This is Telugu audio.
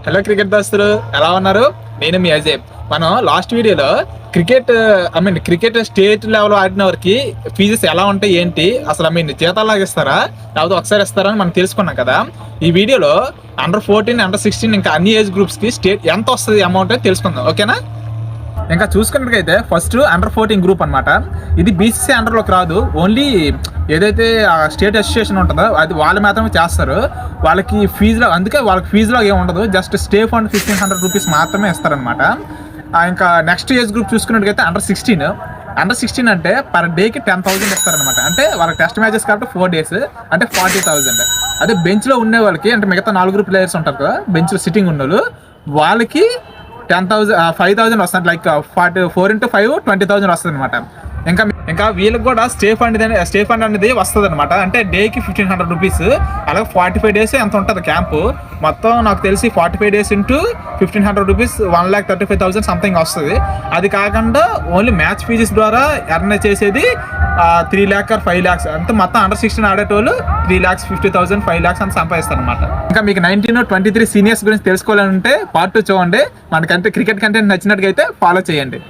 హలో క్రికెట్ దోస్తులు, ఎలా ఉన్నారు? నేను మీ అజయ్. మనం లాస్ట్ వీడియోలో క్రికెట్ స్టేట్ లెవెల్ ఆడిన వారికి ఫీజెస్ ఎలా ఉంటాయి ఏంటి, అసలు జీతాలాగా ఇస్తారా లేకపోతే ఒకసారి ఇస్తారా అని మనం తెలుసుకున్నాం కదా. ఈ వీడియోలో అండర్-14, అండర్-16 ఇంకా అన్ని ఏజ్ గ్రూప్స్ కి స్టేట్ ఎంత వస్తుంది అమౌంట్ అని తెలుసుకుందాం, ఓకేనా? ఇంకా చూసుకున్నట్టుగైతే ఫస్ట్ అండర్-14 గ్రూప్ అనమాట. ఇది బీసీసీ అండర్లోకి రాదు. ఓన్లీ ఏదైతే స్టేట్ అసోసియేషన్ ఉంటుందో అది వాళ్ళు మాత్రమే చేస్తారు. వాళ్ళకి ఫీజులో, అందుకే వాళ్ళకి ఫీజులో ఏమి ఉండదు, జస్ట్ స్టే ఫండ్ 1500 రూపీస్ మాత్రమే ఇస్తారనమాట. ఇంకా నెక్స్ట్ ఏజ్ గ్రూప్ చూసుకున్నట్టుగైతే అండర్-16 అంటే పర్ డేకి 10,000 ఇస్తారనమాట. అంటే వాళ్ళకి టెస్ట్ మ్యాచెస్ కాబట్టి 4 days అంటే 40,000. అదే బెంచ్లో ఉండే వాళ్ళకి, అంటే మిగతా 4 ప్లేయర్స్ ఉంటారు కదా బెంచ్లో సిట్టింగ్ ఉన్న వాళ్ళకి 5,000 వస్తుంది. లైక్ 4 into 5 20,000 వస్తుంది అనమాట. ఇంకా వీళ్ళకి కూడా స్టే ఫండ్ అనేది వస్తుంది అనమాట. అంటే డేకి 1500 రూపీస్, అలాగే 45 days ఎంత ఉంటుంది క్యాంపు. మొత్తం నాకు తెలిసి 45 days into 1500 రూపీస్ 1,35,000 సంథింగ్ వస్తుంది. అది కాకుండా ఓన్లీ మ్యాచ్ ఫీజెస్ ద్వారా ఎర్న్ చేసేది 3 lakh or 5 lakhs. అంటే మొత్తం అండర్-16 ఆడేటోళ్ళు 3,50,000 5 lakhs అని సంపాదిస్తారు అనమాట. ఇంకా మీకు 19-23 సీనియర్స్ గురించి తెలుసుకోవాలంటే పార్ట్ 2 చూడండి. మనకంటే క్రికెట్ కంటెంట్ నచ్చినట్టుగా అయితే ఫాలో చేయండి.